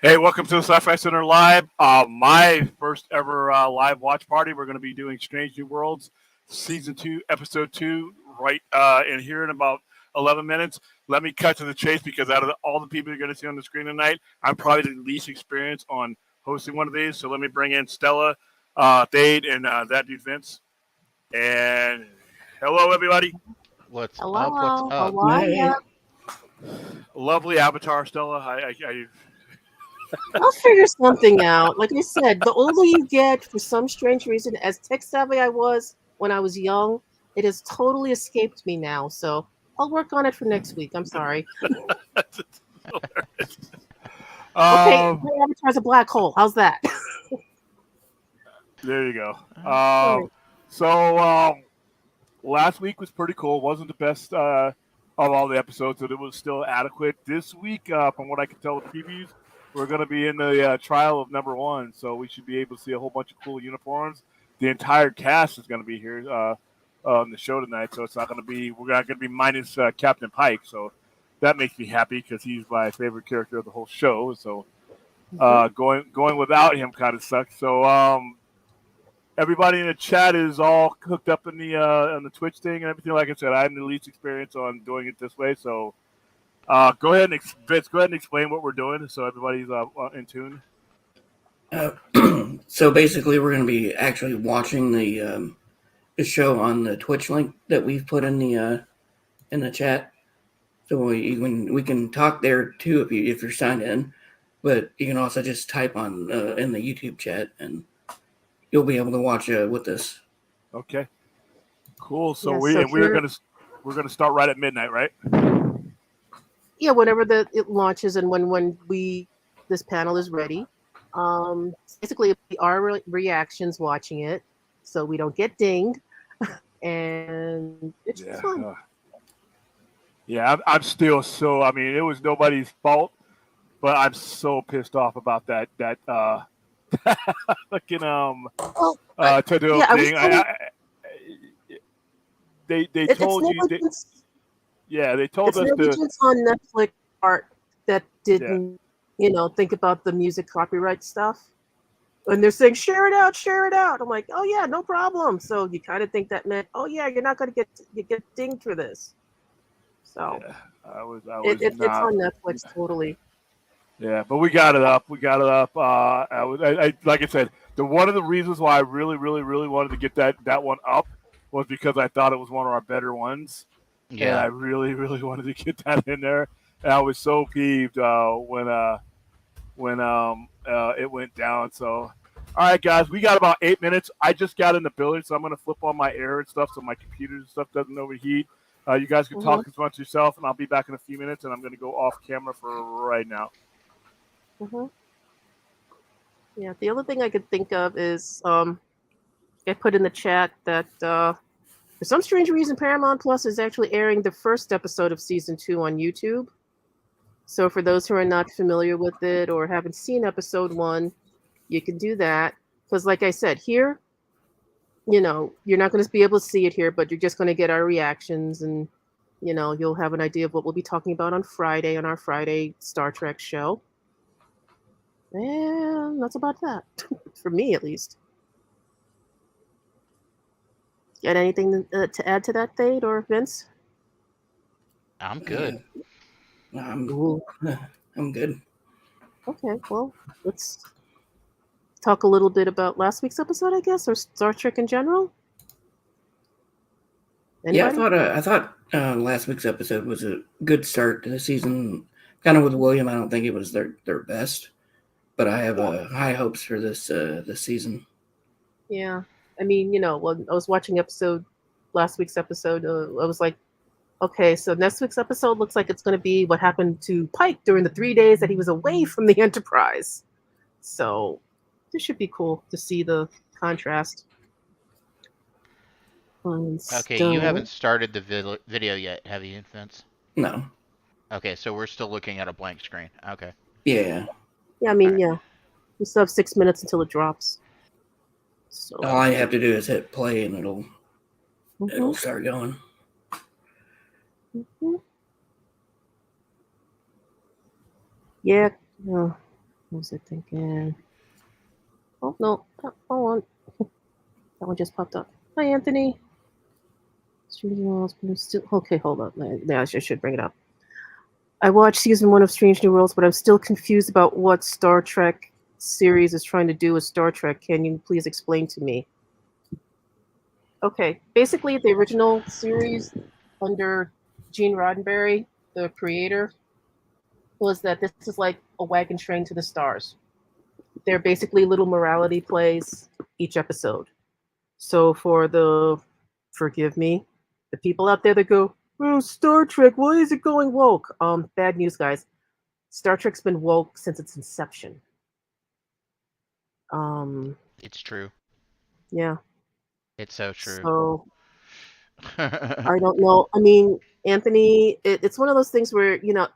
Hey, welcome to the Sci-Fi Center Live. My first ever live watch party. We're going to be doing Strange New Worlds, Season 2, Episode 2, right in here in about 11 minutes. Let me cut to the chase because out of all the people you're going to see on the screen tonight, I'm probably the least experienced on hosting one of these. So let me bring in Stella, Thade, and that dude Vince. And hello, everybody. What's up? What's Hello, up? how are ya? Hey, Lovely avatar, Stella. I'll figure something out. Like I said, the older you get, for some strange reason, as tech savvy I was when I was young, it has totally escaped me now. So I'll work on it for next week. I'm sorry. Okay, um, my avatar's a black hole. How's that? there you go. All right. So last week was pretty cool. Wasn't the best of all the episodes, but it was still adequate. This week, from what I can tell with previews, we're going to be in the trial of number one, so we should be able to see a whole bunch of cool uniforms. The entire cast is going to be here on the show tonight, so it's not going to be we're not going to be minus Captain Pike. So that makes me happy because he's my favorite character of the whole show. So going without him kind of sucks. So everybody in the chat is all hooked up in the on the Twitch thing and everything. Like I said, I have the least experience on doing it this way, so go ahead and Vince, go ahead and explain what we're doing so everybody's in tune. so basically, we're going to be actually watching the show on the Twitch link that we've put in the chat. So we can talk there too if you're signed in, but you can also just type on in the YouTube chat and you'll be able to watch with us. Okay, cool. So Yeah, we're gonna start right at midnight, right? yeah, whenever it launches and when this panel is ready. Basically, it'll be our reactions watching it, so we don't get dinged, and it's Yeah. fun. Yeah, I'm still so. I mean, it was nobody's fault, but I'm so pissed off about that fucking Well, Tadil yeah, I was thing. kind of. They It's told you. negligence. They told It's us to. negligence on Netflix part that Yeah. didn't, think about the music copyright stuff. And they're saying share it out, share it out. I'm like, oh yeah, no problem. So you kind of think that meant, oh yeah, you're not going to get dinged for this. So Yeah, I was it's not. on Netflix totally. Yeah, but we got it up. We got it up. I like I said, one of the reasons why I really, really, really wanted to get that one up was because I thought it was one of our better ones, and I Yeah. really, really wanted to get that in there. And I was so peeved when it went down. So, all right, guys, we got about 8 minutes. I just got in the building, so I'm gonna flip on my air and stuff so my computer and stuff doesn't overheat. You guys can Hmm. talk as much yourself, and I'll be back in a few minutes. And I'm gonna go off camera for right now. Hmm. Yeah, the other thing I could think of is I put in the chat that for some strange reason Paramount Plus is actually airing the first episode of season 2 on YouTube. So for those who are not familiar with it or haven't seen episode 1, you can do that. Because like I said, here, you're not going to be able to see it here, but you're just going to get our reactions and, you'll have an idea of what we'll be talking about on Friday on our Friday Star Trek show. And that's about that, for me at least. Got anything to add to that, Thade or Vince? I'm good. I'm Ooh. I'm good. Okay, well, let's talk a little bit about last week's episode, I guess, or Star Trek in general. Yeah, Anybody? I thought last week's episode was a good start to the season. Kind of with William, I don't think it was their best, but I have high hopes for this season. Yeah. I mean, when I was watching last week's episode, I was like, okay, so next week's episode looks like it's going to be what happened to Pike during the 3 days that he was away from the Enterprise. So this should be cool to see the contrast. Okay, you haven't started the video yet, have you, Vince? No. Okay, so we're still looking at a blank screen. Okay. Yeah. Yeah, I mean, Alright. yeah. We still have 6 minutes until it drops. So All I have to do is hit play and it'll Mhm. start going. Mhm. Yeah. was I thinking? Oh no, hold on. That one just popped up. Hi, Anthony. Okay, hold on. Yeah, I should bring it up. I watched season 1 of Strange New Worlds, but I'm still confused about what Star Trek series is trying to do with Star Trek. Can you please explain to me? Okay, basically the original series under Gene Roddenberry, the creator, was that this is like a wagon train to the stars. They're basically little morality plays each episode. So for the, forgive me, the people out there that go, oh, Star Trek, why is it going woke? Bad news, guys. Star Trek's been woke since its inception. It's true. Yeah. It's so true. So I don't know. I mean, Anthony, it's one of those things where, you know,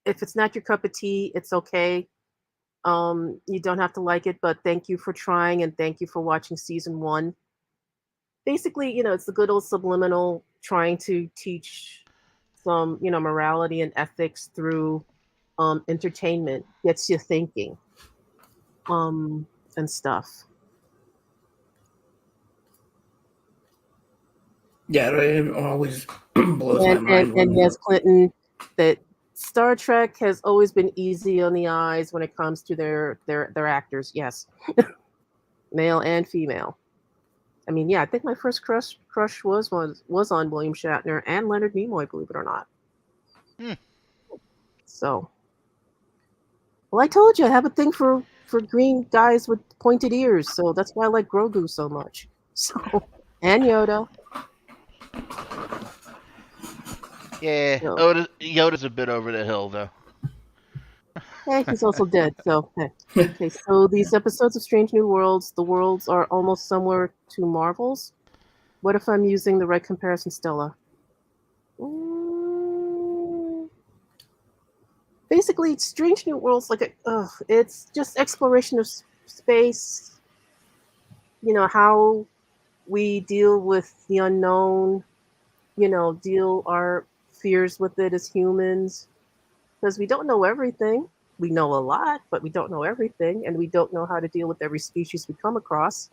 if it's not your cup of tea, it's okay. You don't have to like it, but thank you for trying and thank you for watching season 1. Basically, you know, it's the good old subliminal trying to teach some, you know, morality and ethics through entertainment, gets you thinking, and stuff. Yeah, it always blows my mind. And yes, Clinton, that Star Trek has always been easy on the eyes when it comes to their actors. Yes, male and female. I mean, yeah, I think my first crush was on William Shatner and Leonard Nimoy, believe it or not. So, well, I told you I have a thing for green guys with pointed ears, so that's why I like Grogu so much. So, and Yoda. Yeah, Yoda's a bit over the hill, though. Yeah, he's also dead. So, okay. So these episodes of Strange New Worlds, the worlds are almost similar to Marvel's. What if I'm using the right comparison, Stella? Basically, Strange New Worlds, it's just exploration of space. You know, how we deal with the unknown. You know, deal our fears with it as humans, because we don't know everything. We know a lot, but we don't know everything, and we don't know how to deal with every species we come across.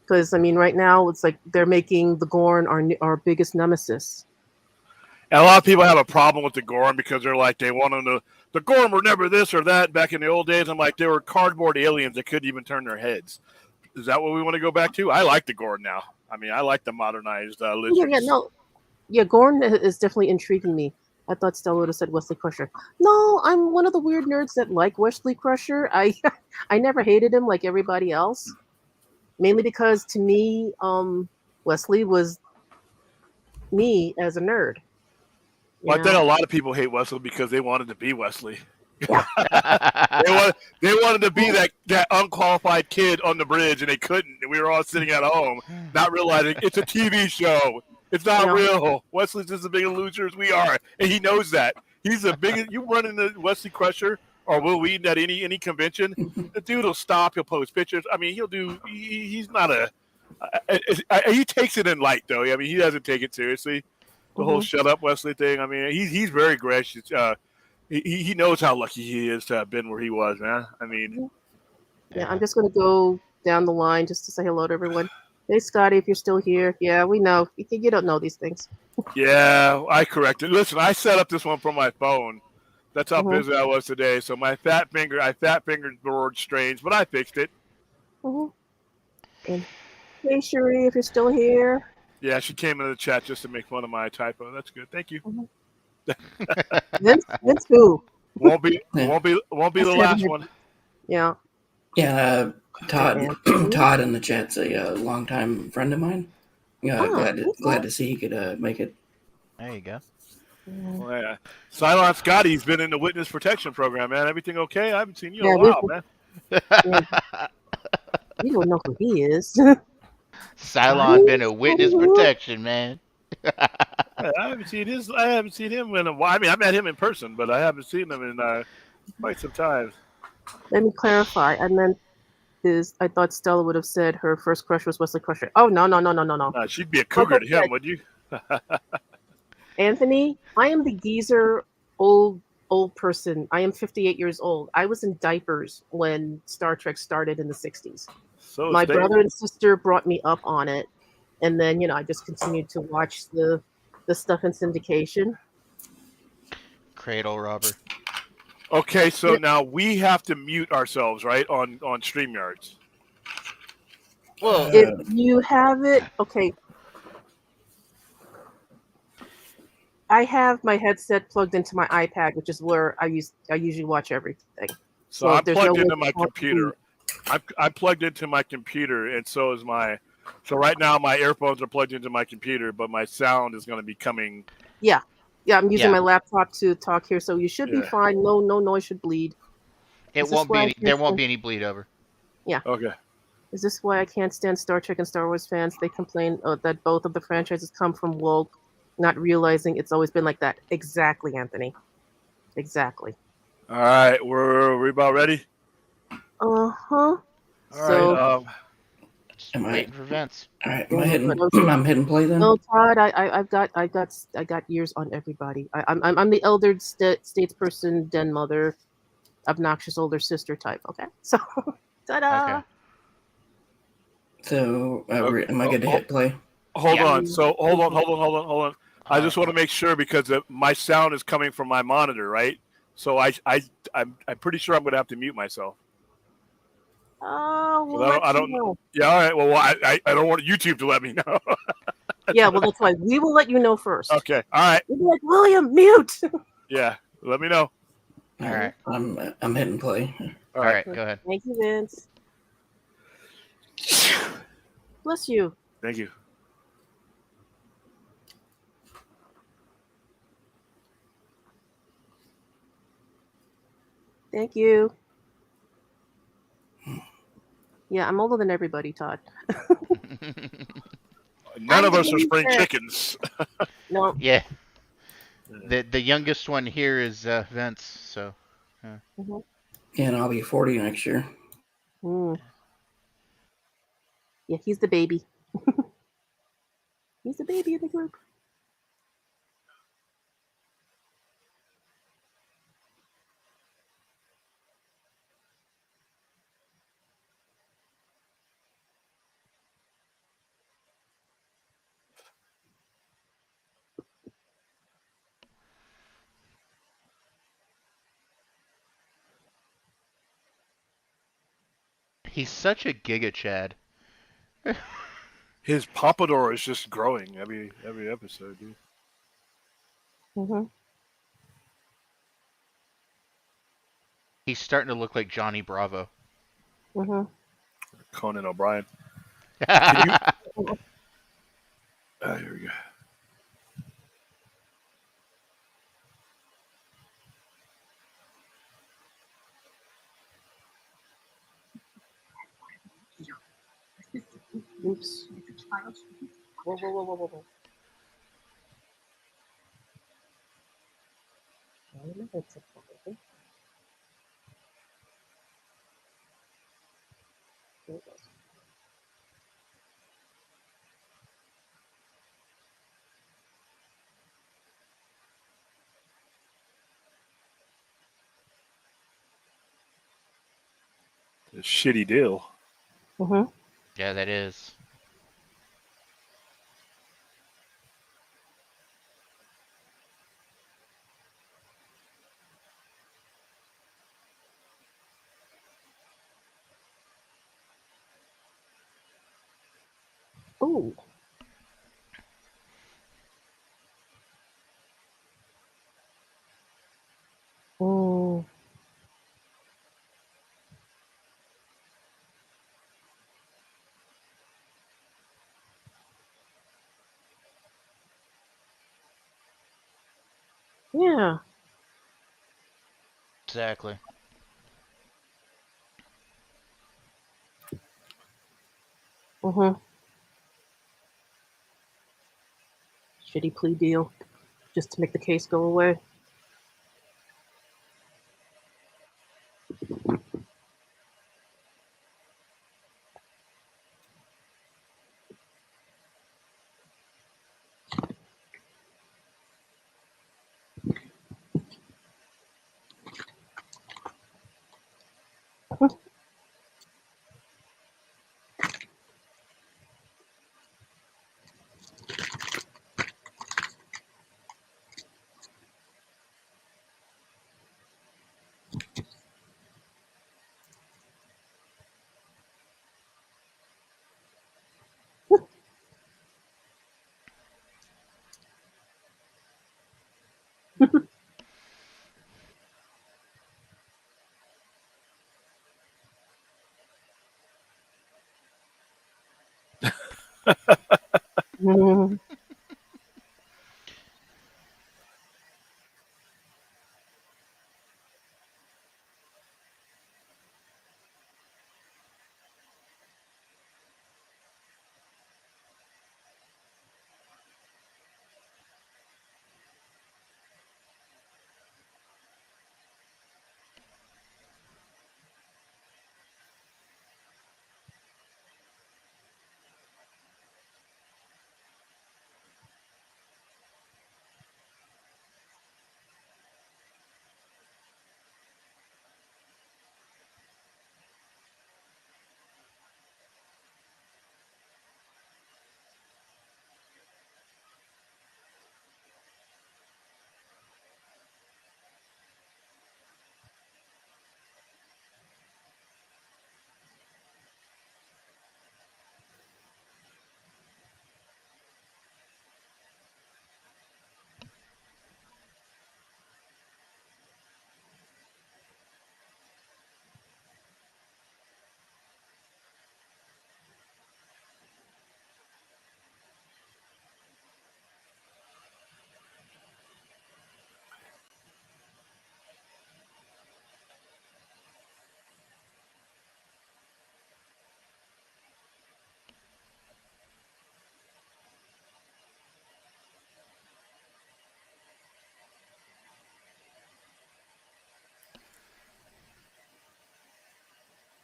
Because, I mean, right now, it's like they're making the Gorn our biggest nemesis. And a lot of people have a problem with the Gorn because they're like, they want them to, the Gorn were never this or that back in the old days. I'm like, they were cardboard aliens that couldn't even turn their heads. Is that what we want to go back to? I like the Gorn now. I mean, I like the modernized lizards. Yeah, Gorn is definitely intriguing me. I thought Stella would have said Wesley Crusher. No, I'm one of the weird nerds that like Wesley Crusher. I never hated him like everybody else. Mainly because to me, Wesley was me as a nerd. Well, I think a lot of people hate Wesley because they wanted to be Wesley. Yeah. they wanted to be that unqualified kid on the bridge, and they couldn't. And we were all sitting at home, not realizing it's a TV show. It's not real. Wesley's just as big a loser as we are, and he knows that. He's the biggest. You run into Wesley Crusher or Will Wheaton at any convention, the dude will stop. He'll post pictures. I mean, he'll do. He's not a. He takes it in light, though. I mean, he doesn't take it seriously. The whole "shut up, Wesley" thing. I mean, he's very gracious. He knows how lucky he is to have been where he was, man. I mean, yeah. I'm just gonna go down the line just to say hello to everyone. Hey, Scotty, if you're still here. Yeah, we know. You don't know these things. Yeah, I corrected. Listen, I set up this one from my phone. That's how busy I was today. So I fat fingered the word strange, but I fixed it. And hey, Cherie, if you're still here. Yeah, she came into the chat just to make fun of my typo. That's good. Thank you. Vince who? Won't be the last one. Yeah. Yeah, Todd in the chat's a longtime friend of mine. Glad to see he could make it. There you go. Well, yeah. Cylon Scotty's been in the witness protection program, man. Everything okay? I haven't seen you in a while, man. You don't know who he is. Cylon been a witness protection, man. I haven't seen him in a while. I mean, I met him in person, but I haven't seen him in quite some time. Let me clarify. I meant I thought Stella would have said her first crush was Wesley Crusher. Oh, no. She'd be a cougar to him, would you? Anthony, I am the geezer old old person. I am 58 years old. I was in diapers when Star Trek started in the 60s. So My stay. brother and sister brought me up on it, and then I just continued to watch the stuff in syndication. Cradle robber. Okay, so Yeah. now we have to mute ourselves, right, on StreamYards. Well, If you have it, okay. I have my headset plugged into my iPad, which is where I usually watch everything. So I'm there's no plugged way into to my talk to you. computer. I'm plugged into my computer, and so is my. So right now my earphones are plugged into my computer, but my sound is going to be coming. Yeah, I'm using Yeah. my laptop to talk here, so you should be Yeah. fine. No noise should bleed. it Is this won't why I be. can't There won't stand- be any bleed over. Okay. Is this why I can't stand Star Trek and Star Wars fans? They complain that both of the franchises come from woke, not realizing it's always been like that. Exactly, Anthony. Exactly. All right, we're about ready. Uh-huh. All So, right. Just Am I- waiting for Vince. All right, Oh am I my hitting? God. I'm hitting play then. no, Todd, I got years on everybody. I'm the elder statesperson, den mother, obnoxious older sister type. Okay, so ta-da. Okay. So Okay. am I good to hit play? Hold Yeah. on. So hold on. I just want to to. make sure because my sound is coming from my monitor, right? So I'm pretty sure I'm going to have to mute myself. Oh, we'll 'Cause let I you don't. know. Yeah. All right. Well, I don't want YouTube to let me know. Yeah, well, that's why we will let you know first. Okay. All right. We'll be like, William, mute. Yeah. Let me know. All right. I'm hitting play. All right. Go ahead. Thank you, Vince. Bless you. Thank you. Thank you. Yeah, I'm older than everybody, Todd. None I'm of us are the spring loser. chickens. No. Yeah. The youngest one here is Vince. So. Mm-hmm. Yeah, and I'll be 40 next year. Mm. Yeah, he's the baby. He's the baby of the group. He's such a Giga Chad. His pompadour is just growing every episode, dude. Mm-hmm. He's starting to look like Johnny Bravo. Mm-hmm. Conan O'Brien. yeah. Here we go. Oops. Whoa, whoa, whoa, whoa, whoa, whoa. Why am I headset plugged? There it goes. A shitty deal. Mm-hmm. That is. Ooh. Mm. Yeah. Exactly. Mm-hmm. Shitty plea deal. Just to make the case go away. Mhm.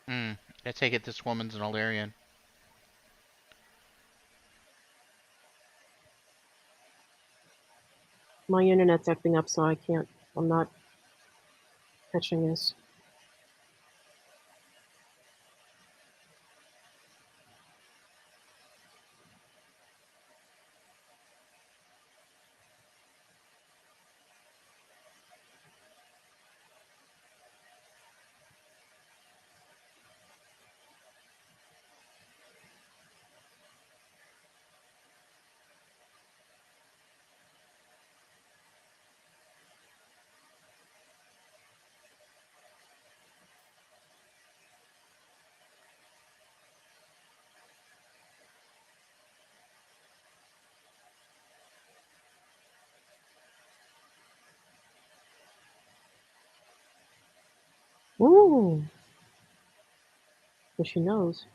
Hmm. I take it this woman's an Illyrian. My internet's acting up, so I can't. I'm not catching this. Ooh, but she knows.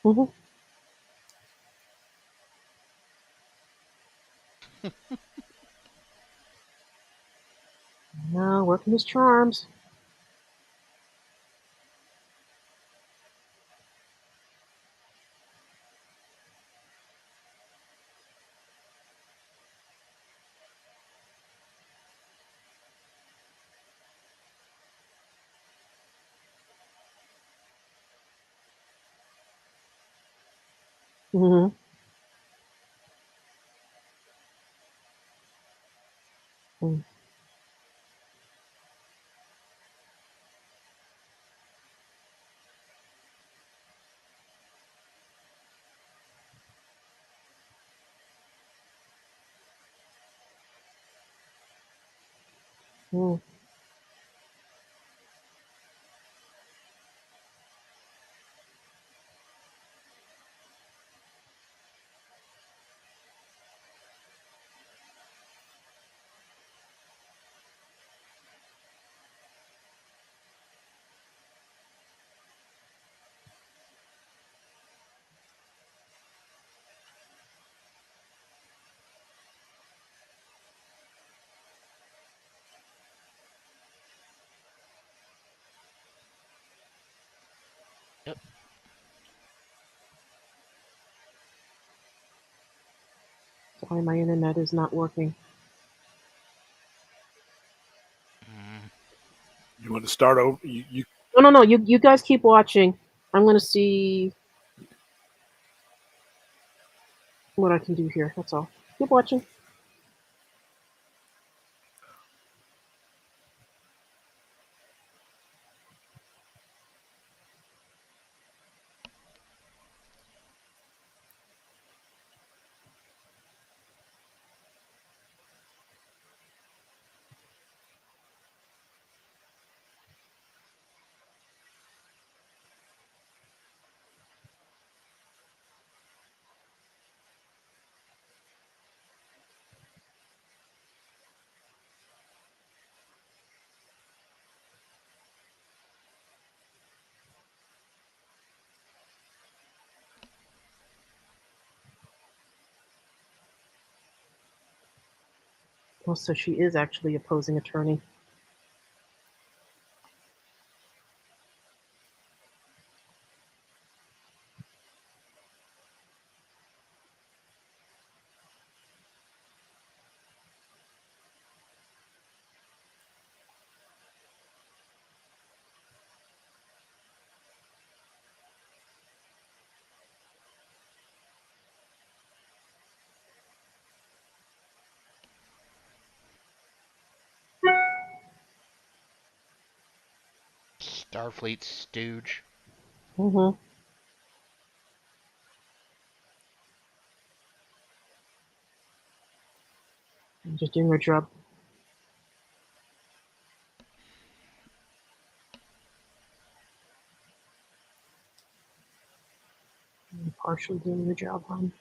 Mm-hmm. Now working his charms. Mm-hmm. Mm-hmm. Sorry, my internet is not working. You want to start over? You No. You guys keep watching. I'm gonna see what I can do here. That's all. Keep watching. Oh, so she is actually opposing attorney. Starfleet stooge. Mm-hmm. I'm just doing her job. I'm partially doing the job, hon.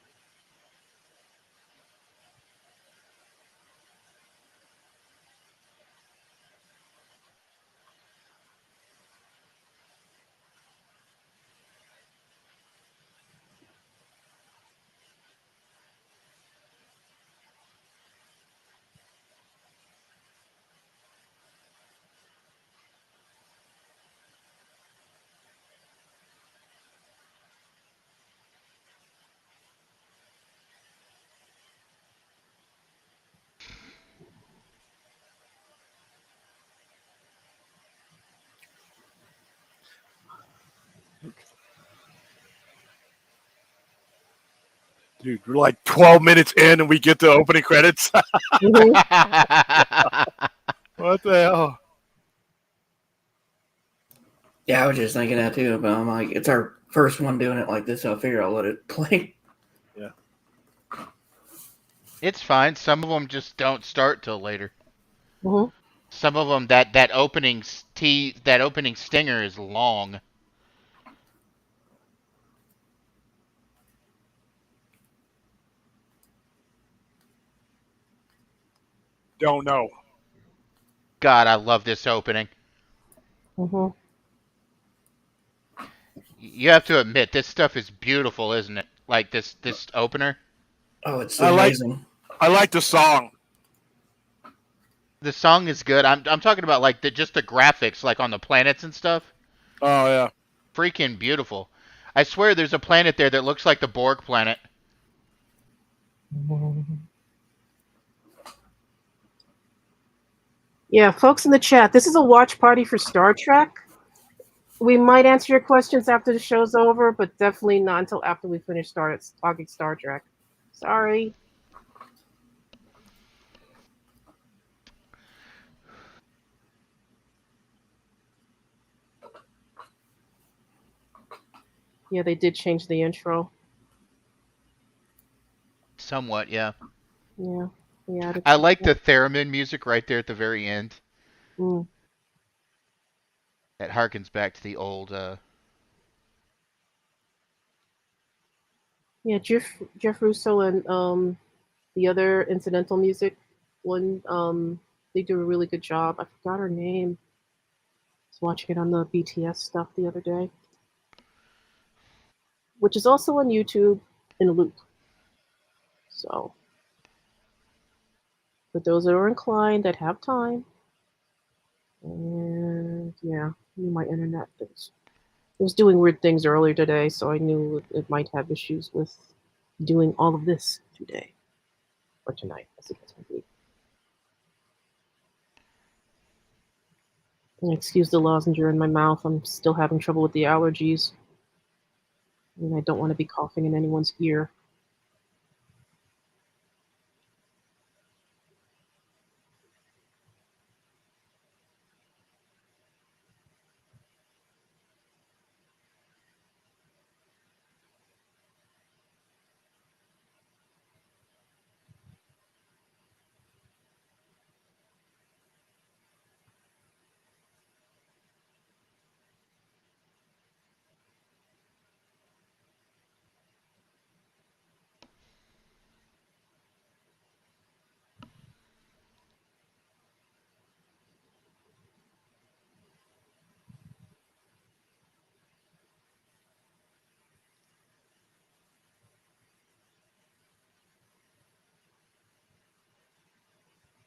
dude, we're like 12 minutes in and we get to opening credits. Mm-hmm. What the hell? Yeah, I was just thinking that too, but I'm like, it's our first one doing it like this, so I figure I'll let it play. Yeah. It's fine. Some of them just don't start till later. Mm-hmm. Some of them that opening that opening stinger is long. Don't know. God, I love this opening. Mm-hmm. You have to admit this stuff is beautiful, isn't it? Like this opener. Oh, it's I like amazing. I like the song. The song is good. I'm talking about like just the graphics, like on the planets and stuff. Oh yeah. Freaking beautiful. I swear there's a planet there that looks like the Borg planet. Yeah, folks in the chat, this is a watch party for Star Trek. We might answer your questions after the show's over, but definitely not until after we finish talking Star Trek. Sorry. Yeah, they did change the intro. Somewhat, yeah. Yeah. Yeah. I like the theremin music right there at the very end. Mm. That harkens back to the old. Yeah, Jeff Russo and the other incidental music one, they do a really good job. I forgot her name. I was watching it on the BTS stuff the other day, which is also on YouTube in a loop. So, for those that are inclined, that have time, and yeah, my internet was doing weird things earlier today, so I knew it might have issues with doing all of this today. or tonight, as the case may be. And excuse the lozenge in my mouth. I'm still having trouble with the allergies. And I don't want to be coughing in anyone's ear.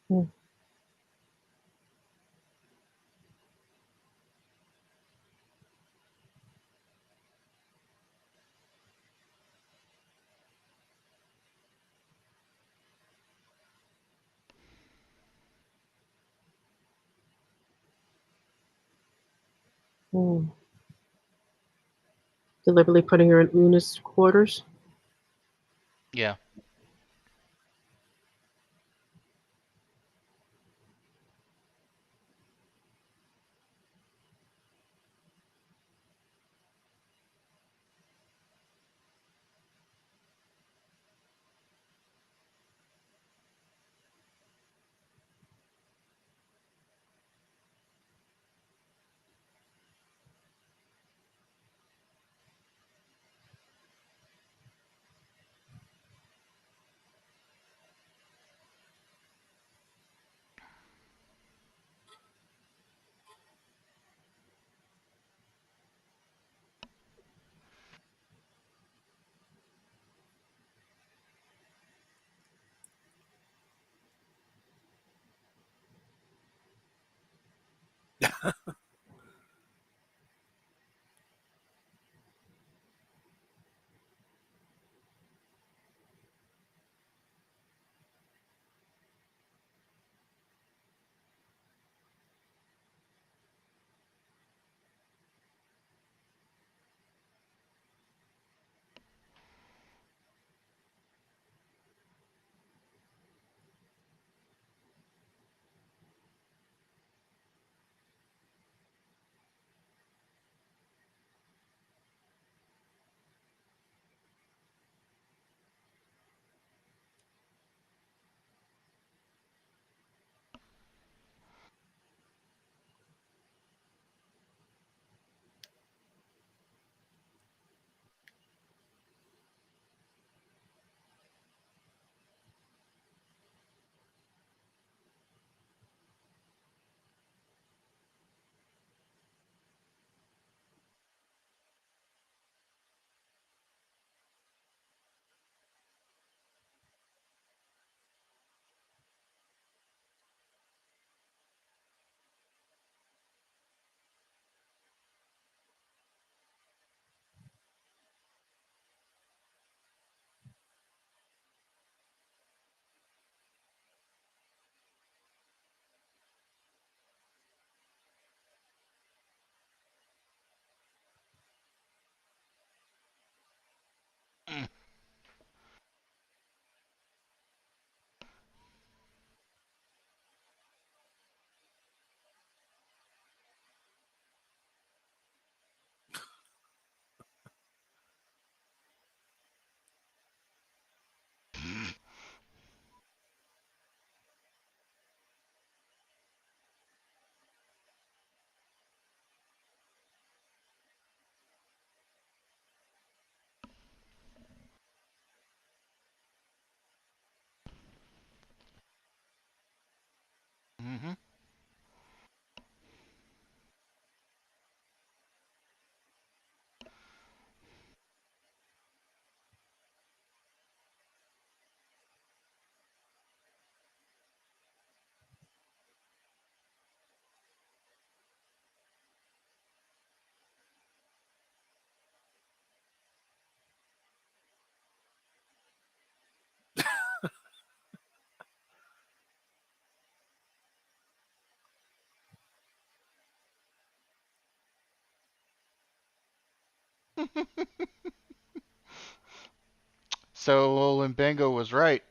Hmm. Hmm. Deliberately putting her in Una's quarters. Yeah. So Limbengo was right.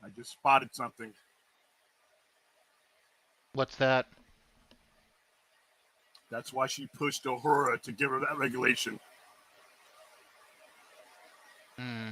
I just spotted something. What's that? That's why she pushed Uhura to give her that regulation. Hmm.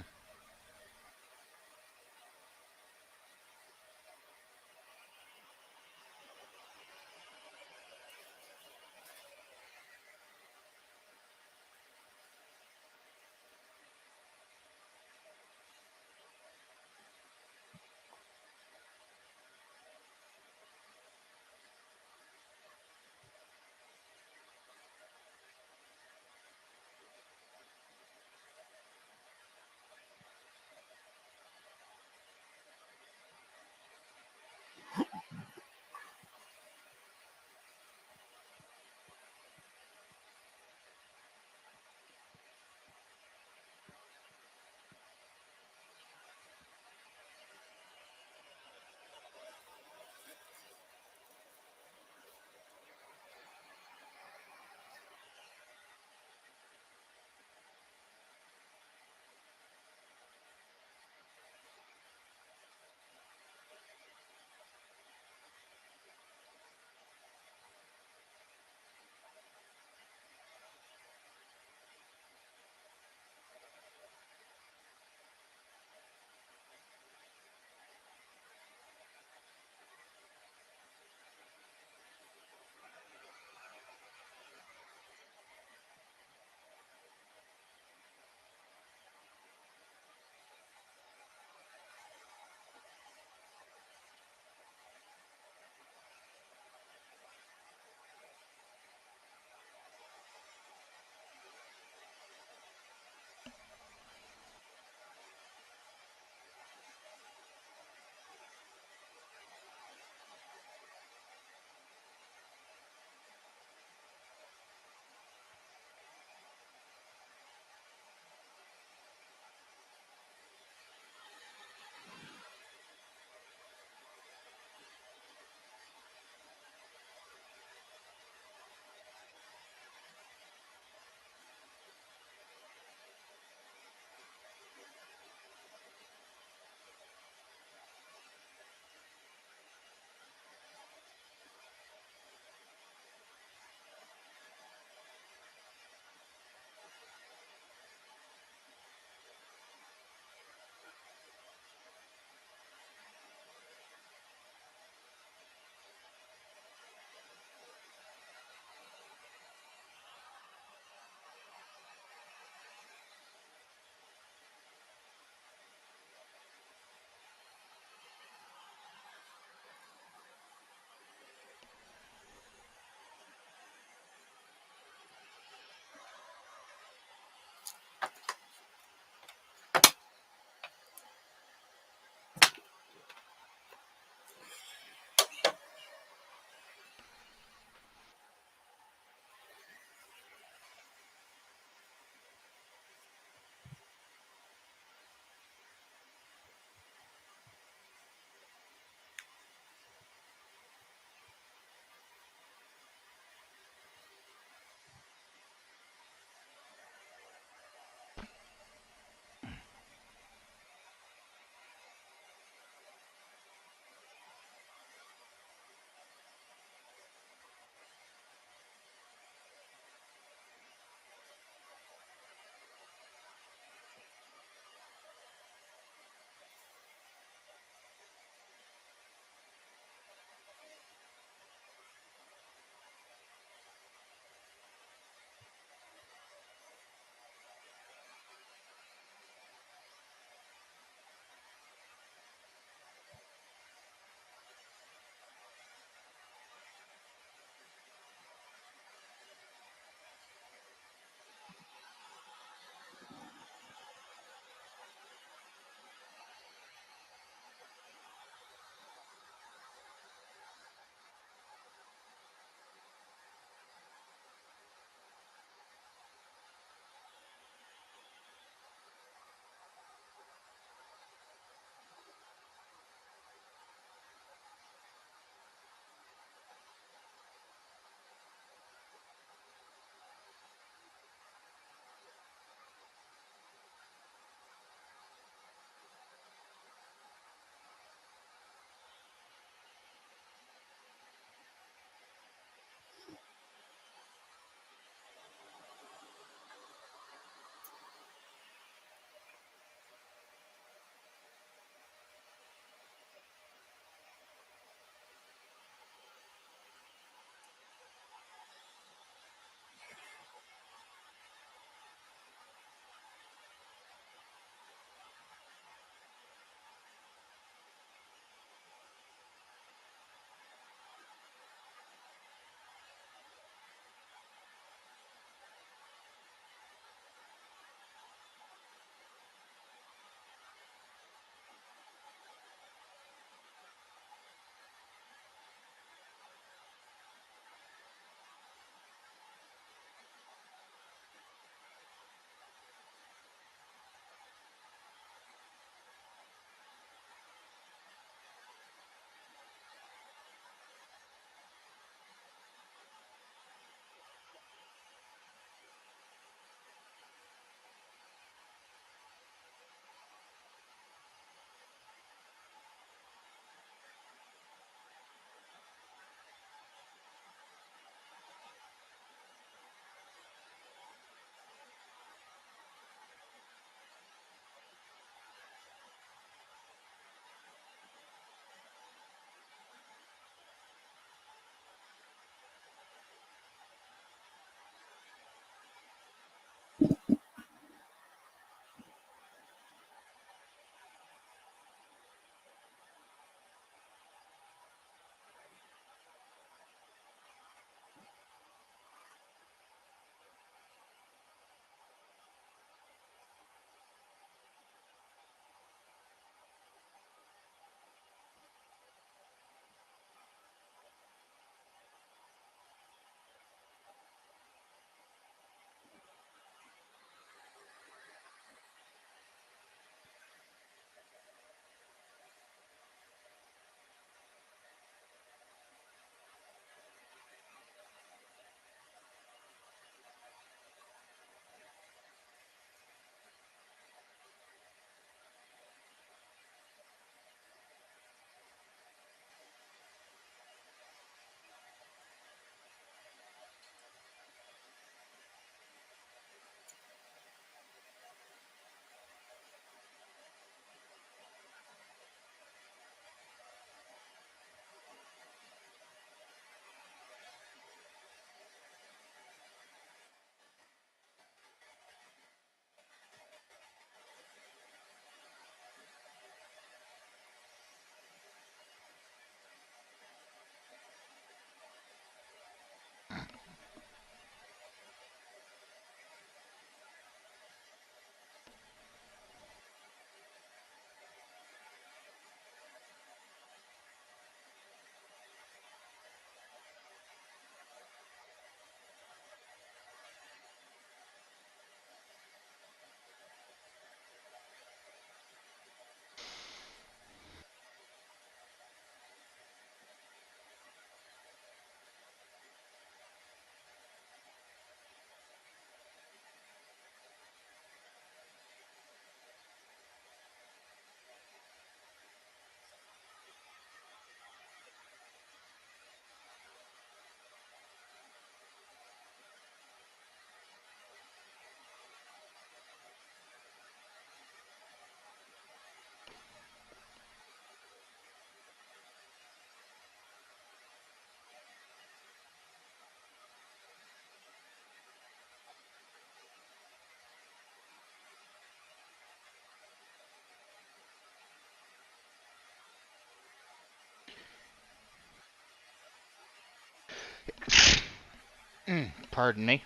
Pardon me.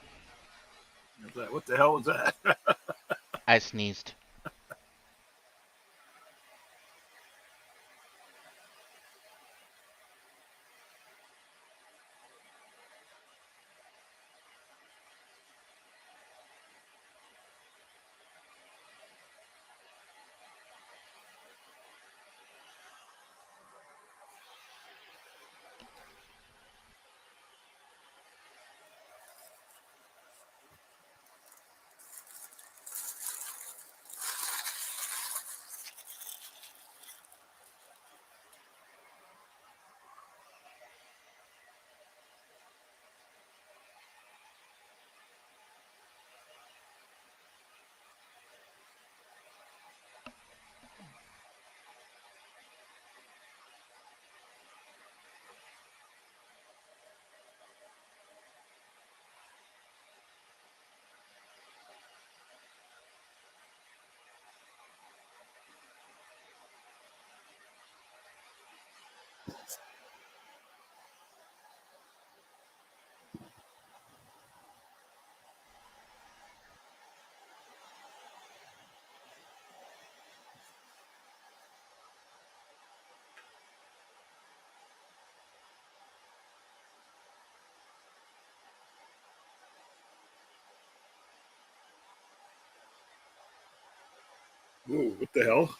What the hell was that? I sneezed. Ooh, what the hell?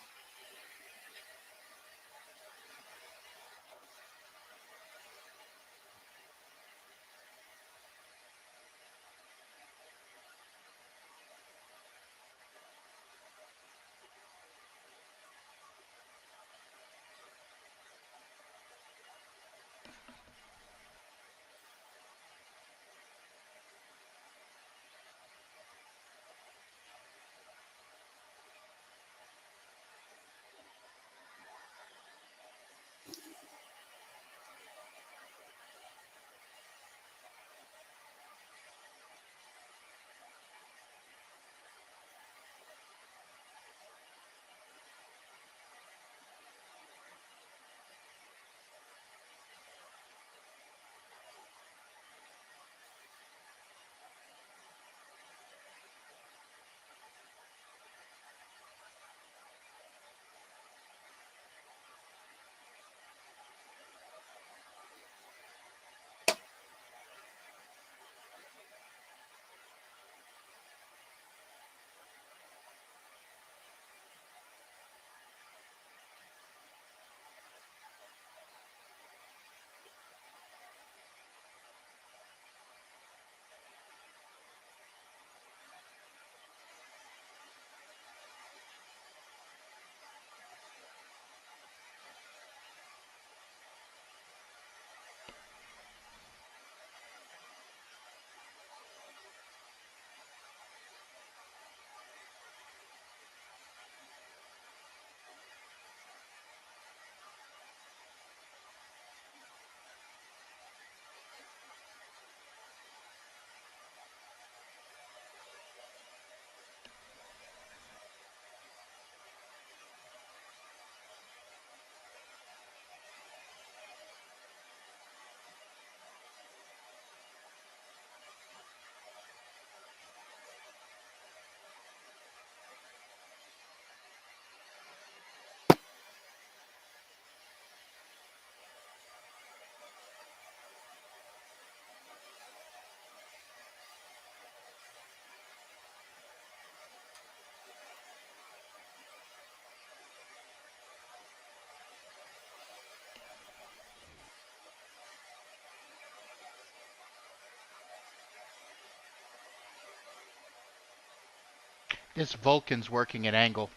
This Vulcan's working at angle.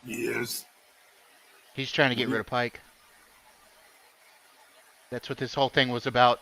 Yes. He's trying to get rid of Pike. That's what this whole thing was about.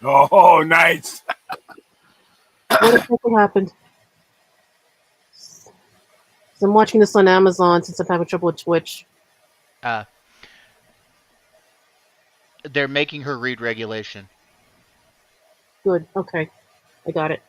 Oh, nice. What happened? So I'm watching this on Amazon since I'm having trouble with Twitch. Uh, they're making her read regulation. Good. Okay. I got it.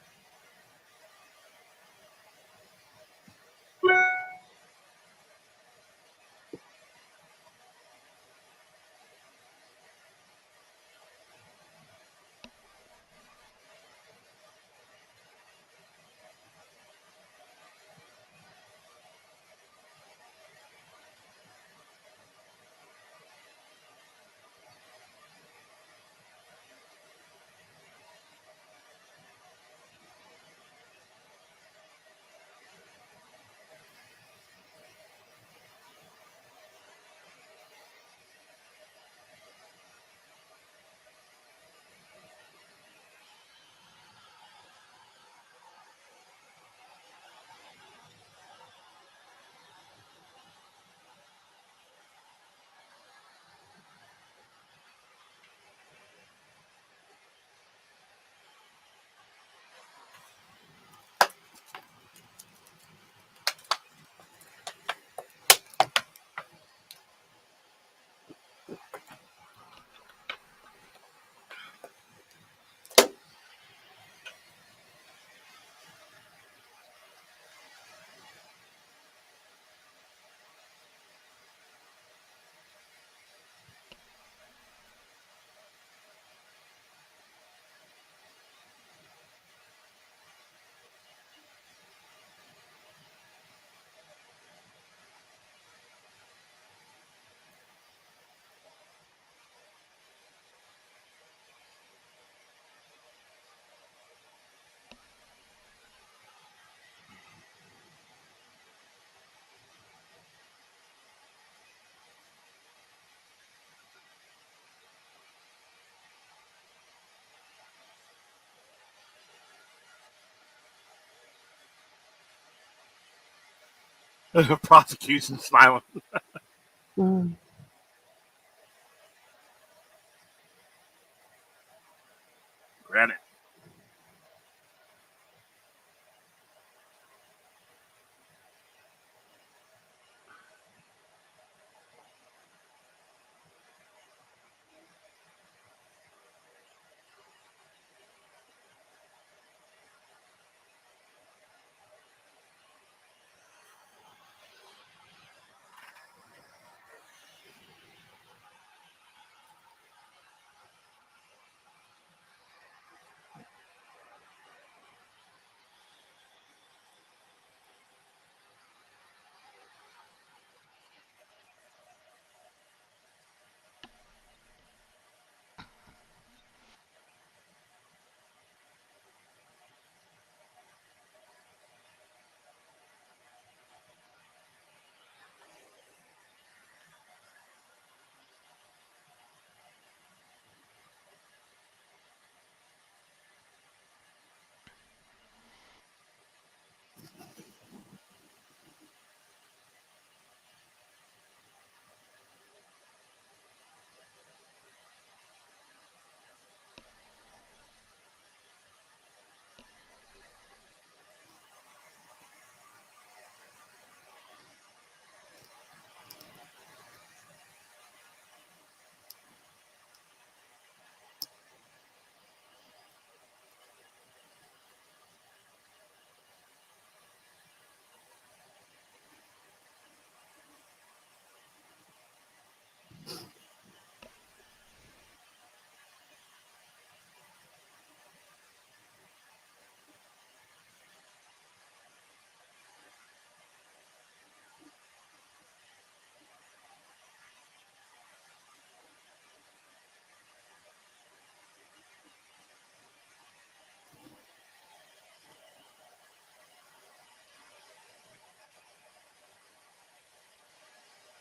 Prosecution smiling. Mm. Granted.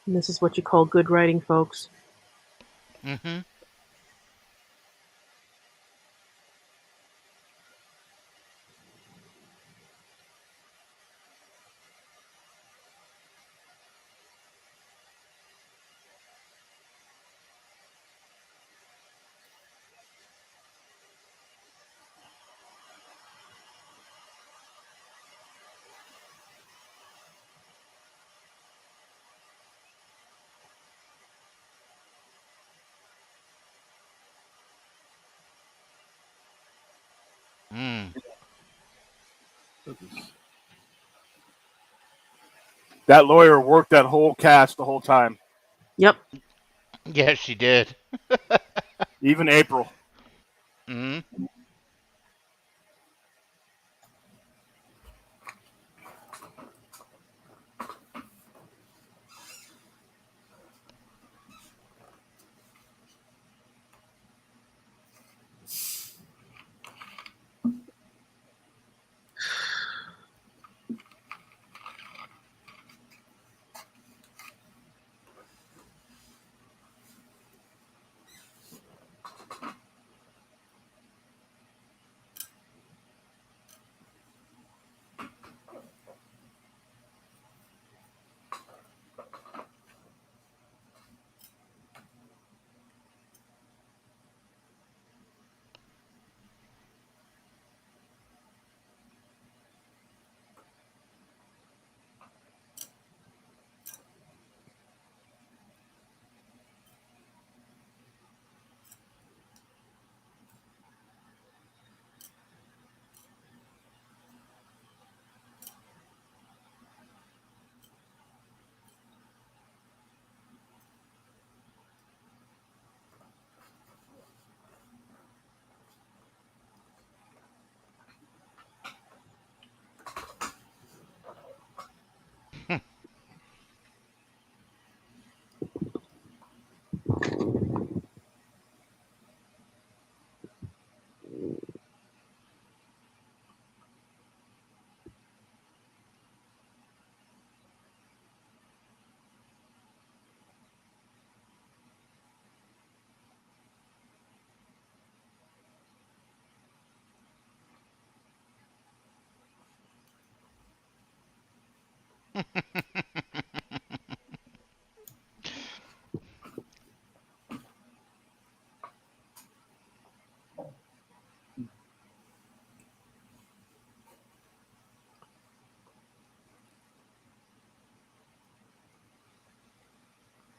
And this is what you call good writing, folks. Mm-hmm. Mm. That lawyer worked that whole cast the whole time, Yep. Yes, she did. even April. Mm.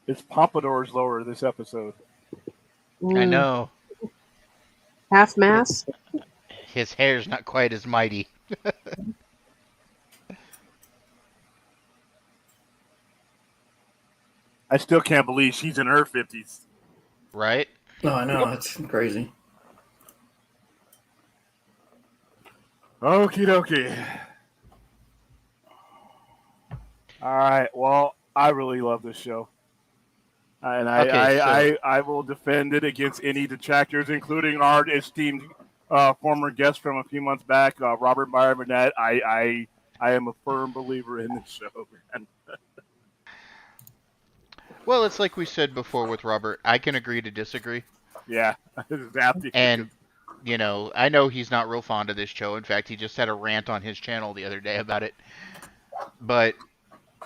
His pompadour's lower this episode. I Mm. know. Half mass. His hair's not quite as mighty. I still can't believe she's in her 50s. Right? No, I know it's crazy. Okie dokie. All right. Well, I really love this show. And I will defend it against any detractors, including our esteemed former guest from a few months back, Robert Meyer Burnett. I am a firm believer in this show, man. Well, it's like we said before with Robert. I can agree to disagree. Yeah, exactly. And, you know, I know he's not real fond of this show. In fact, he just had a rant on his channel the other day about it. But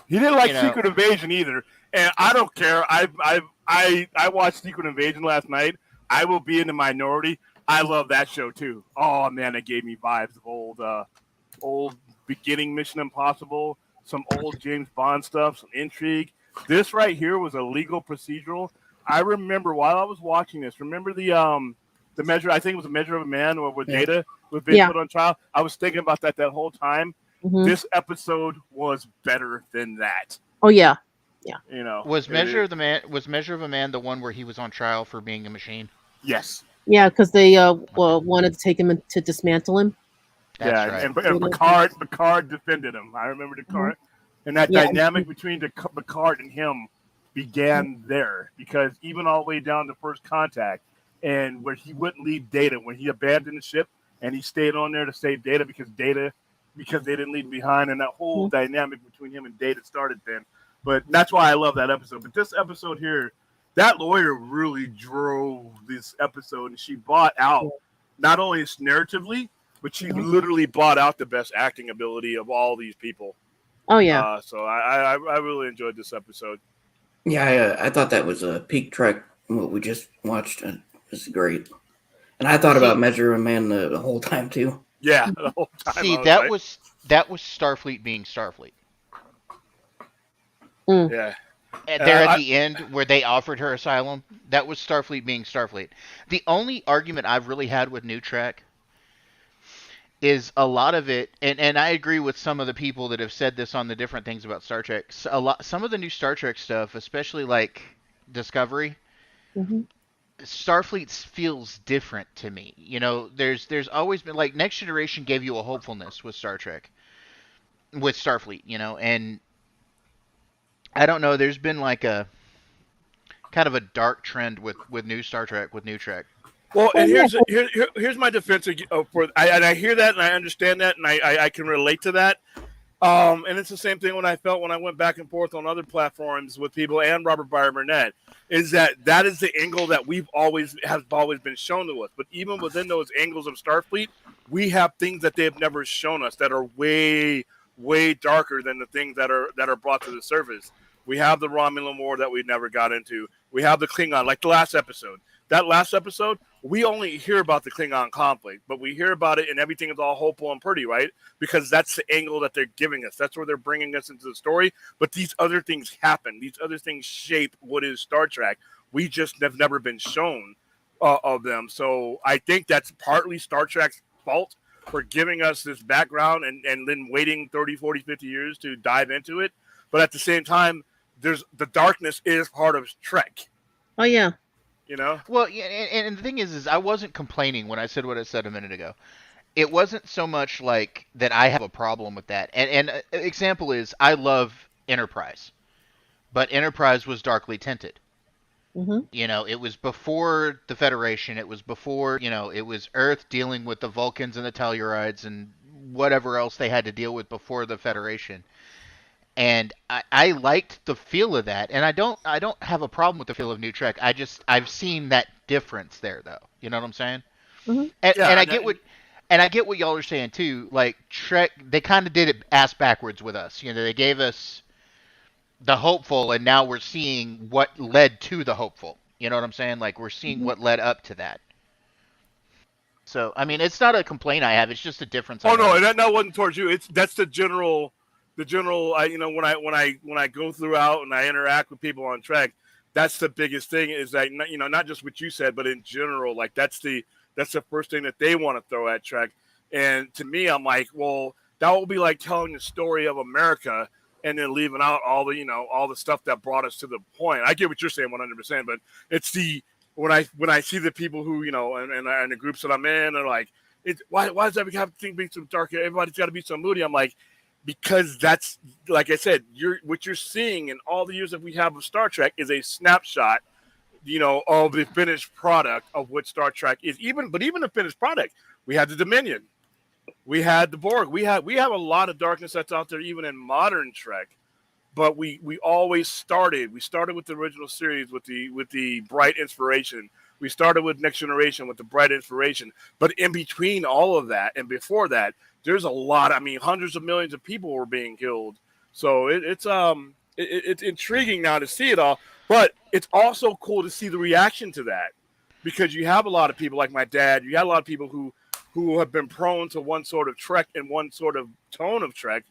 he didn't like you know, Secret Invasion either, and I don't care. I watched Secret Invasion last night. I will be in the minority. I love that show too. Oh man, it gave me vibes of old beginning Mission Impossible, some old James Bond stuff, some intrigue. This right here was a legal procedural. I remember while I was watching this. Remember the measure? I think it was a Measure of a Man, or with Data was being Yeah. put on trial. I was thinking about that whole time. Mhm. This episode was better than that. Oh yeah. You know, was Measure of a Man the one where he was on trial for being a machine? Yes. Yeah, because they wanted to take him and to dismantle him. That's yeah, right. and Picard defended him. I remember Picard, and that Yeah. dynamic between Picard and him began there, because even all the way down to First Contact, and where he wouldn't leave Data, when he abandoned the ship and he stayed on there to save Data because they didn't leave him behind, and that whole dynamic between him and Data started then. But that's why I love that episode. But this episode here, that lawyer really drove this episode, and she bought out not only narratively, but she literally bought out the best acting ability of all these people. Oh yeah. So I really enjoyed this episode. Yeah, I thought that was a peak track. What we just watched was great, and I thought about Measure of a Man the whole time too. Yeah, the whole time. See, that was Starfleet being Starfleet. Yeah. And there at the end where they offered her asylum, that was Starfleet being Starfleet. The only argument I've really had with New Trek is a lot of it, and I agree with some of the people that have said this on the different things about Star Trek. Some of the new Star Trek stuff, especially like Discovery, Mm-hmm. Starfleet feels different to me. You know, there's always been like Next Generation gave you a hopefulness with Star Trek, with Starfleet, you know, and I don't know, there's been like a kind of a dark trend with new Star Trek, with new Trek. Well, Well, and yeah. here's my defense and I hear that and I understand that and I can relate to that. And it's the same thing when I felt when I went back and forth on other platforms with people and Robert Byron Burnett, is that is the angle that has always been shown to us. But even within those angles of Starfleet, we have things that they have never shown us that are way darker than the things that are brought to the surface. We have the Romulan War that we never got into. We have the Klingon, like the last episode. That last episode, we only hear about the Klingon conflict, but we hear about it and everything is all hopeful and pretty, right? Because that's the angle that they're giving us. That's where they're bringing us into the story. But these other things happen. These other things shape what is Star Trek. We just have never been shown of them. So I think that's partly Star Trek's fault for giving us this background and then waiting 30, 40, 50 years to dive into it. But at the same time, the darkness is part of Trek. Oh yeah. You know? Well, yeah, and the thing is I wasn't complaining when I said what I said a minute ago. It wasn't so much like that I have a problem with that. And an example is I love Enterprise, but Enterprise was darkly tinted. Mm-hmm. You know, it was before the Federation. It was before, you know, it was Earth dealing with the Vulcans and the Tellurides and whatever else they had to deal with before the Federation. And I liked the feel of that, and I don't have a problem with the feel of New Trek. I've seen that difference there, though. You know what I'm saying? Mm-hmm. And I get what y'all are saying too. Like Trek, they kind of did it ass backwards with us. You know, they gave us the hopeful, and now we're seeing what led to the hopeful. You know what I'm saying? Like we're seeing what led up to that. So I mean, it's not a complaint I have. It's just a difference. Oh no, that wasn't towards you. That's the general. You know, when I go throughout and I interact with people on Trek, that's the biggest thing is that, you know, not just what you said, but in general, like that's the first thing that they want to throw at Trek. And to me, I'm like, well, that will be like telling the story of America and then leaving out all the stuff that brought us to the point. I get what you're saying 100%, but it's when I see the people who, you know, and the groups that I'm in are like, why does every thing be so dark? Everybody's got to be so moody. I'm like, because that's, like I said, what you're seeing in all the years that we have of Star Trek is a snapshot, you know, of the finished product of what Star Trek is. But even the finished product, we had the Dominion, we had the Borg, we have a lot of darkness that's out there even in modern Trek. But we always started with the original series with the bright inspiration. We started with Next Generation with the bright inspiration. But in between all of that and before that, there's a lot. I mean, hundreds of millions of people were being killed. So it's intriguing now to see it all. But it's also cool to see the reaction to that, because you have a lot of people like my dad. You have a lot of people who have been prone to one sort of Trek and one sort of tone of Trek.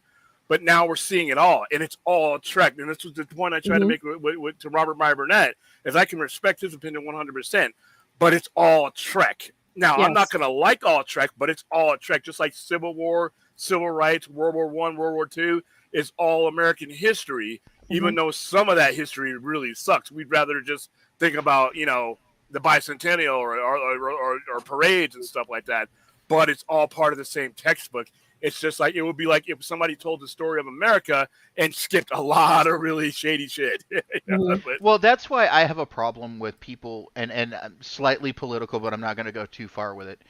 But now we're seeing it all, and it's all Trek. And this was the point I tried to make to Robert Meyer Burnett, is I can respect his opinion 100%, but it's all Trek. Now, yes. I'm not going to like all Trek, but it's all Trek, just like Civil War, Civil Rights, World War I, World War II is all American history, even though some of that history really sucks. We'd rather just think about, you know, the bicentennial or parades and stuff like that, but it's all part of the same textbook. It's just like, it would be like if somebody told the story of America and skipped a lot of really shady shit. You know? Well, that's why I have a problem with people, and I'm slightly political, but I'm not going to go too far with it.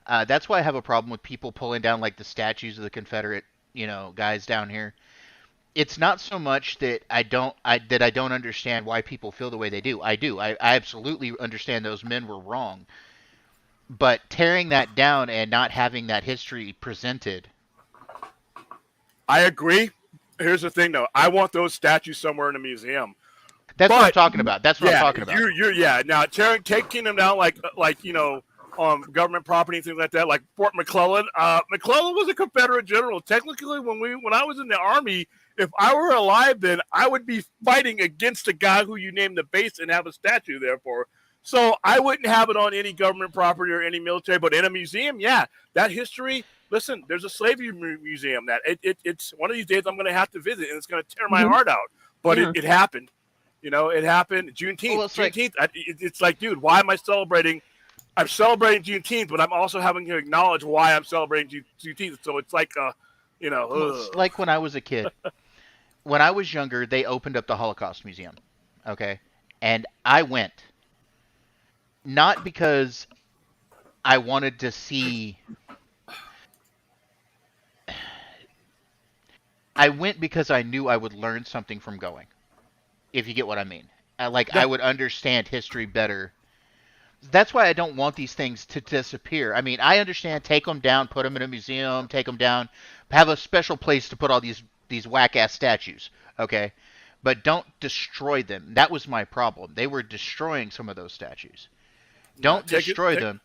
That's why I have a problem with people pulling down like the statues of the Confederate, you know, guys down here. It's not so much that I don't understand why people feel the way they do. I do. I absolutely understand those men were wrong. But tearing that down and not having that history presented. I agree. Here's the thing, though. I want those statues somewhere in a museum. What I'm talking about. That's what I'm talking about. Now, taking them down like you know, government property and things like that, like Fort McClellan. McClellan was a Confederate general. Technically, when I was in the Army, if I were alive then, I would be fighting against the guy who you named the base and have a statue there for. So I wouldn't have it on any government property or any military, but in a museum, yeah, that history. Listen, there's a slavery museum that it's one of these days I'm going to have to visit, and it's going to tear my heart out. But it happened. It happened. Juneteenth. Well, Juneteenth. It's like, dude, why am I celebrating? I'm celebrating Juneteenth, but I'm also having to acknowledge why I'm celebrating Juneteenth. So it's like, it's like when I was a kid. When I was younger, they opened up the Holocaust Museum. Okay, and I went. Not because I wanted to see. I went because I knew I would learn something from going. If you get what I mean. I would understand history better. That's why I don't want these things to disappear. I mean, I understand, take them down, put them in a museum, take them down, have a special place to put all these whack-ass statues, okay? But don't destroy them. That was my problem. They were destroying some of those statues. Don't destroy them.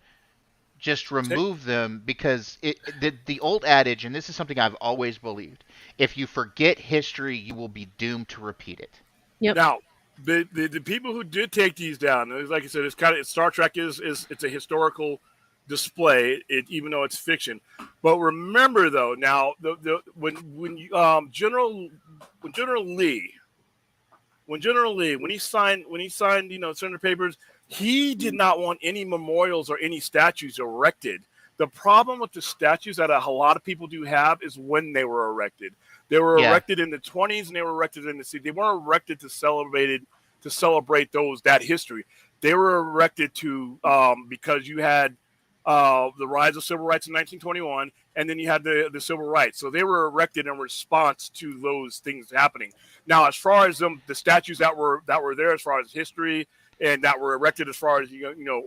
Just remove them, because the old adage, and this is something I've always believed, if you forget history, you will be doomed to repeat it. Yep. Now, the people who did take these down, like I said, it's Star Trek is it's a historical display, even though it's fiction. But remember, though, now when General Lee when he signed Senator Papers, he did not want any memorials or any statues erected. The problem with the statues that a lot of people do have is when they were erected. They were erected in the 1920s and they were erected in the 60s. They weren't erected to celebrate that history. They were erected to because you had the rise of civil rights in 1921, and then you had the civil rights. So they were erected in response to those things happening. Now, as far as the statues that were there, as far as history and that were erected, as far as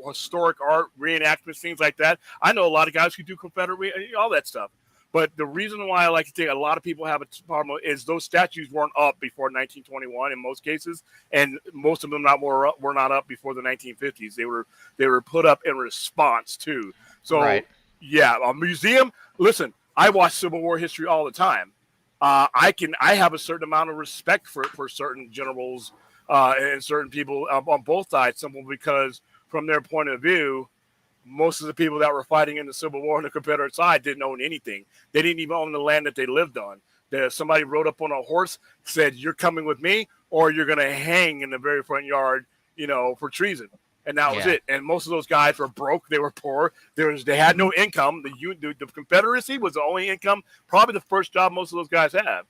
historic art, reenactments, things like that, I know a lot of guys who do Confederate, all that stuff. But the reason why I like to think a lot of people have a problem is those statues weren't up before 1921 in most cases, and most of them were not up before the 1950s. They were put up in response to. So, yeah, a museum. Listen, I watch Civil War history all the time. I have a certain amount of respect for certain generals and certain people on both sides, simply because from their point of view, most of the people that were fighting in the Civil War on the Confederate side didn't own anything. They didn't even own the land that they lived on. Somebody rode up on a horse, said, "You're coming with me, or you're going to hang in the very front yard, for treason." And that was it. And most of those guys were broke. They were poor. They had no income. The Confederacy was the only income, probably the first job most of those guys had.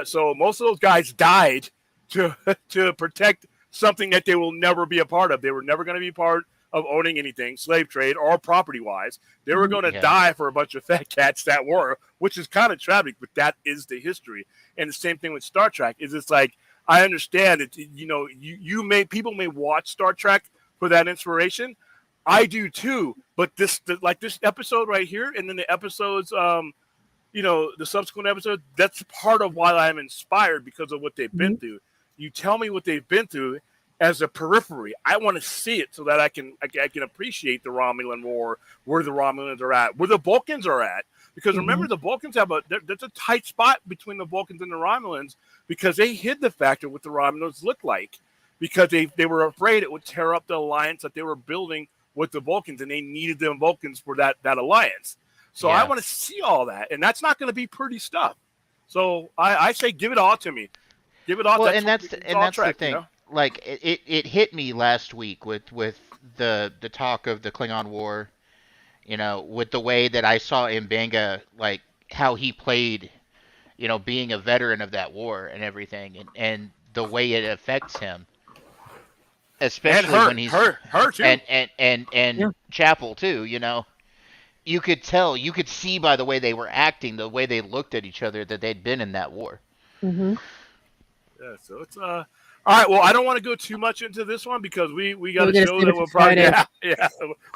So most of those guys died to protect something that they will never be a part of. They were never going to be part of owning anything, slave trade or property-wise. They were going to die for a bunch of fat cats that were, which is kind of tragic, but that is the history. And the same thing with Star Trek is it's like, I understand that, people may watch Star Trek for that inspiration. I do too, but this episode right here, and then the episodes, the subsequent episodes, that's part of why I'm inspired, because of what they've been through. You tell me what they've been through as a periphery. I want to see it so that I can appreciate the Romulan War, where the Romulans are at, where the Vulcans are at. Because remember, the Vulcans there's a tight spot between the Vulcans and the Romulans, because they hid the fact of what the Romulans looked like, because they were afraid it would tear up the alliance that they were building with the Vulcans, and they needed the Vulcans for that alliance. So I want to see all that, and that's not going to be pretty stuff. So I say, give it all to me. Give it all. Well, that's the thing. Like it hit me last week with the talk of the Klingon War, with the way that I saw M'Benga, like how he played, being a veteran of that war and everything, and the way it affects him, especially when he's her too, and Chapel too. You could tell, you could see by the way they were acting, the way they looked at each other, that they'd been in that war. Mm-hmm. Yeah, so it's all right. Well, I don't want to go too much into this one, because we got a show that will probably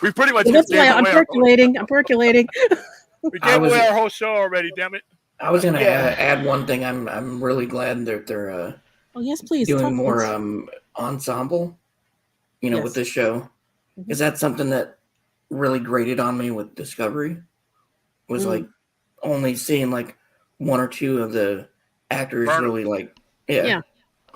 we pretty much. That's why I'm percolating. We gave away our whole show already. Damn it! I was gonna add one thing. I'm really glad that they're oh yes, please doing more ensemble. With this show, is that something that really grated on me with Discovery? Was like only seeing like one or two of the actors really like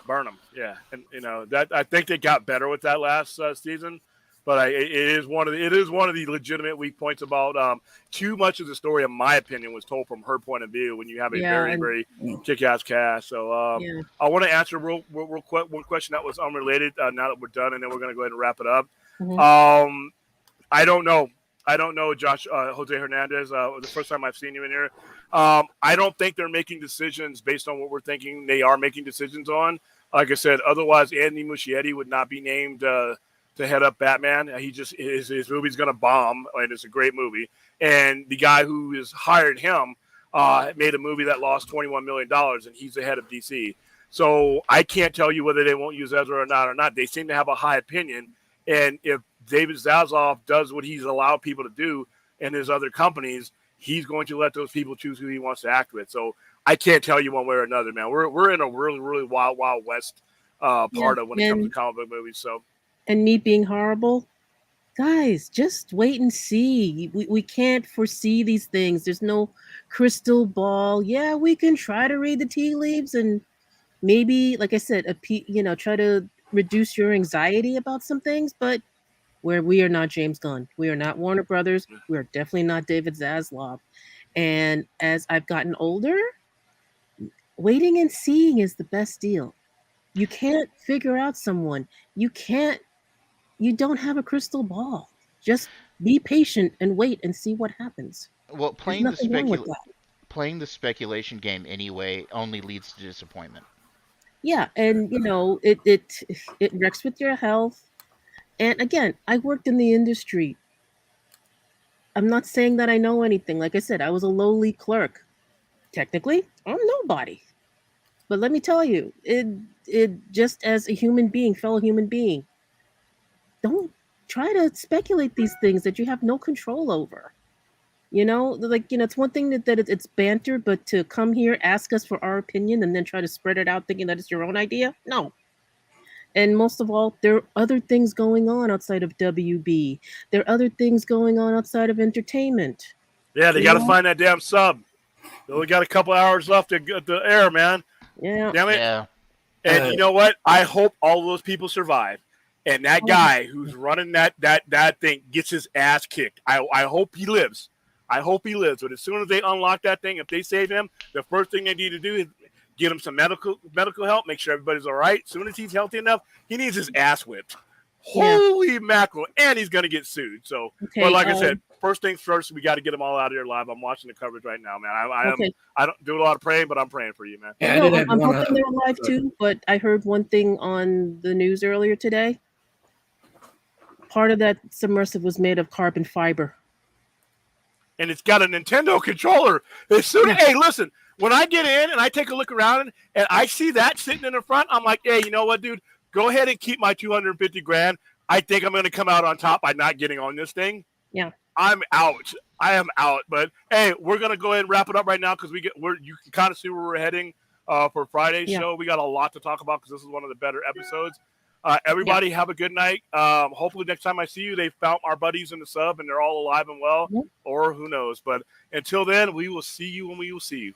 Burn them, yeah. And that I think they got better with that last season, but it is one of the legitimate weak points about too much of the story, in my opinion, was told from her point of view when you have a very very kick-ass cast. So I want to answer real quick one question that was unrelated. Now that we're done, and then we're going to go ahead and wrap it up. Mm-hmm. I don't know, Josh Jose Hernandez. The first time I've seen you in here, I don't think they're making decisions based on what we're thinking they are making decisions on. Like I said, otherwise Anthony Muschietti would not be named to head up Batman. He just his movie's going to bomb, and it's a great movie. And the guy who has hired him made a movie that lost $21 million, and he's the head of DC. So I can't tell you whether they won't use Ezra or not. They seem to have a high opinion, and if David Zaslav does what he's allowed people to do in his other companies, he's going to let those people choose who he wants to act with. So I can't tell you one way or another, man. We're in a really, really wild west part of when it comes to comic book movies. So, and me being horrible, guys, just wait and see. We can't foresee these things. There's no crystal ball. Yeah, we can try to read the tea leaves and maybe, like I said, try to reduce your anxiety about some things, but where we are not James Gunn. We are not Warner Brothers. We are definitely not David Zaslav. And as I've gotten older, waiting and seeing is the best deal. You can't figure out someone. You don't have a crystal ball. Just be patient and wait and see what happens. Well, playing the speculation game anyway only leads to disappointment. Yeah, and it wrecks with your health. And again, I worked in the industry. I'm not saying that I know anything. Like I said, I was a lowly clerk. Technically, I'm nobody. But let me tell you, it just as a human being, fellow human being, don't try to speculate these things that you have no control over. It's one thing that it's banter, but to come here, ask us for our opinion, and then try to spread it out thinking that it's your own idea, no. And most of all, there are other things going on outside of WB. There are other things going on outside of entertainment. Yeah, they got to find that damn sub. They only got a couple hours left to air, man. Yeah. Damn it. Yeah. And you know what? I hope all those people survive. And that guy who's running that thing gets his ass kicked. I hope he lives. I hope he lives. But as soon as they unlock that thing, if they save him, the first thing they need to do is get him some medical help, make sure everybody's all right. As soon as he's healthy enough, he needs his ass whipped. Yeah. Holy mackerel. And he's going to get sued. So, but like I said, first things first, we got to get them all out of here live. I'm watching the coverage right now, man. I don't do a lot of praying, but I'm praying for you, man. Yeah, I'm hoping they're live too, but I heard one thing on the news earlier today. Part of that submersive was made of carbon fiber. And it's got a Nintendo controller. Hey, listen, when I get in and I take a look around and I see that sitting in the front, I'm like, hey, you know what, dude? Go ahead and keep my $250,000. I think I'm going to come out on top by not getting on this thing. Yeah. I'm out. I am out. But hey, we're going to go ahead and wrap it up right now because you can kind of see where we're heading for Friday's show. We got a lot to talk about because this is one of the better episodes. Everybody have a good night. Hopefully next time I see you, they found our buddies in the sub and they're all alive and well, or who knows. But until then, we will see you when we will see you.